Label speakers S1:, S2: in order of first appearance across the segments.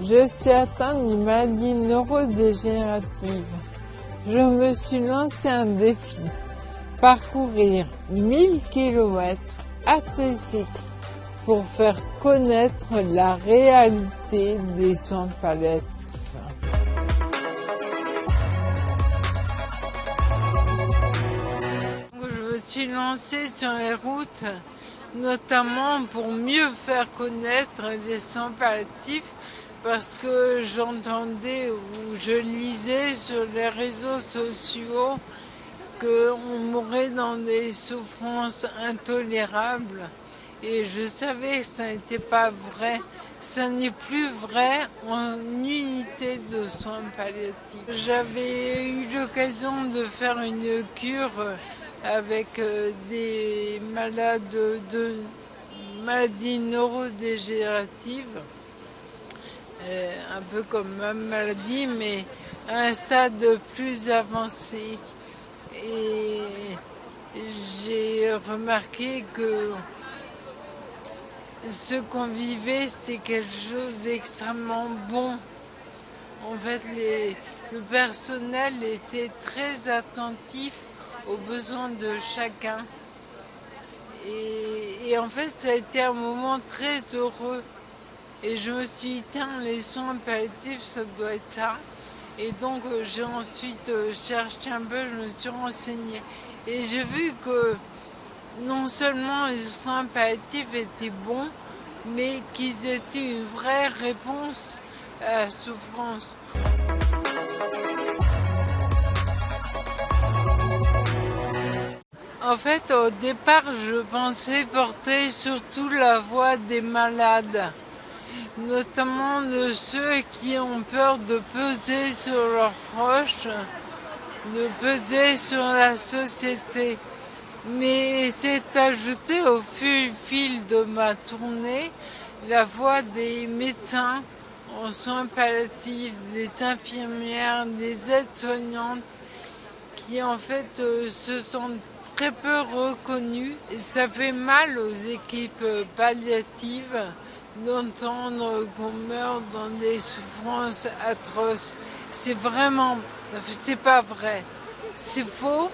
S1: Je suis atteinte d'une maladie neurodégénérative. Je me suis lancé un défi, parcourir 1000 km à tricycle pour faire connaître la réalité des soins palliatifs. Je me suis lancée sur les routes, notamment pour mieux faire connaître les soins palliatifs, parce que j'entendais ou je lisais sur les réseaux sociaux qu'on mourrait dans des souffrances intolérables. Et je savais que ça n'était pas vrai. Ça n'est plus vrai en unité de soins palliatifs. J'avais eu l'occasion de faire une cure avec des malades de maladies neurodégénératives, un peu comme ma maladie, mais à un stade plus avancé. Et j'ai remarqué que ce qu'on vivait, c'est quelque chose d'extrêmement bon. En fait, le personnel était très attentif aux besoins de chacun. Et en fait, ça a été un moment très heureux. Et je me suis dit, tiens, les soins palliatifs, ça doit être ça. Et donc, j'ai ensuite cherché un peu, je me suis renseignée. Et j'ai vu que non seulement les soins palliatifs étaient bons, mais qu'ils étaient une vraie réponse à la souffrance. En fait, au départ, je pensais porter surtout la voix des malades, notamment de ceux qui ont peur de peser sur leurs proches, de peser sur la société. Mais c'est ajouté au fil de ma tournée la voix des médecins en soins palliatifs, des infirmières, des aides-soignantes qui en fait se sentent très peu reconnues. Et ça fait mal aux équipes palliatives d'entendre qu'on meurt dans des souffrances atroces. C'est pas vrai, c'est faux.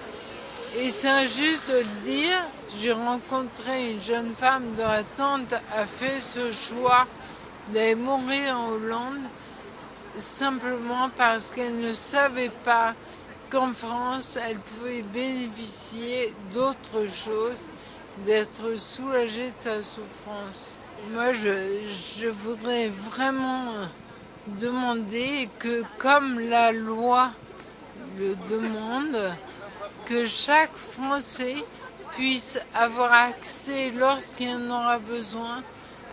S1: Et c'est injuste de le dire, j'ai rencontré une jeune femme dont la tante a fait ce choix d'aller mourir en Hollande simplement parce qu'elle ne savait pas qu'en France, elle pouvait bénéficier d'autre chose, d'être soulagée de sa souffrance. Moi, je voudrais vraiment demander que, comme la loi le demande, que chaque Français puisse avoir accès, lorsqu'il en aura besoin,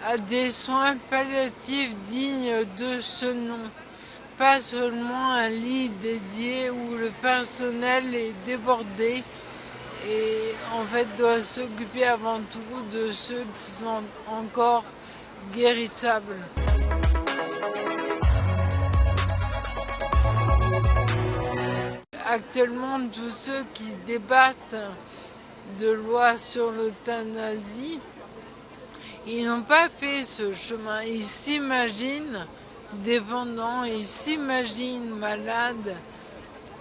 S1: à des soins palliatifs dignes de ce nom. Pas seulement un lit dédié où le personnel est débordé et en fait doit s'occuper avant tout de ceux qui sont encore guérissables. Actuellement, tous ceux qui débattent de lois sur l'euthanasie, ils n'ont pas fait ce chemin. Ils s'imaginent dépendants, ils s'imaginent malades,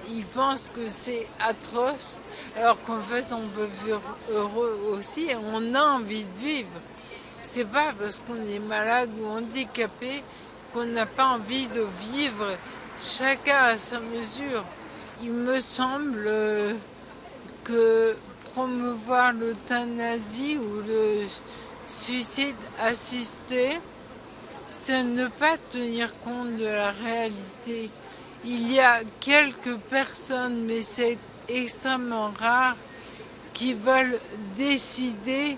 S1: ils pensent que c'est atroce, alors qu'en fait on peut vivre heureux aussi, et on a envie de vivre. C'est pas parce qu'on est malade ou handicapé qu'on n'a pas envie de vivre, chacun à sa mesure. Il me semble que promouvoir l'euthanasie ou le suicide assisté, c'est ne pas tenir compte de la réalité. Il y a quelques personnes, mais c'est extrêmement rare, qui veulent décider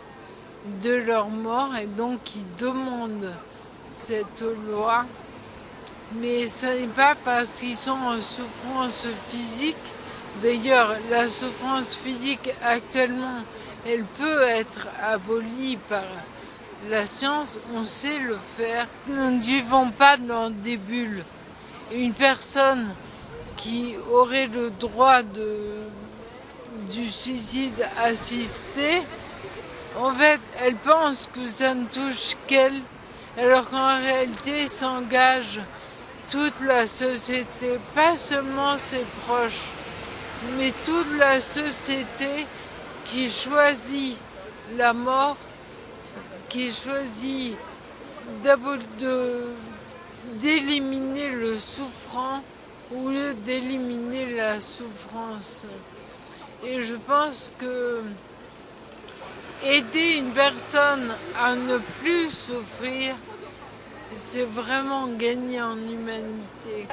S1: de leur mort et donc qui demandent cette loi. Mais ce n'est pas parce qu'ils sont en souffrance physique. D'ailleurs, la souffrance physique actuellement, elle peut être abolie par la science, on sait le faire. Nous ne vivons pas dans des bulles. Une personne qui aurait le droit du suicide assisté, en fait, elle pense que ça ne touche qu'elle, alors qu'en réalité s'engage toute la société, pas seulement ses proches, mais toute la société qui choisit la mort, qui choisit d'abord d'éliminer le souffrant au lieu d'éliminer la souffrance. Et je pense que aider une personne à ne plus souffrir, c'est vraiment gagner en humanité.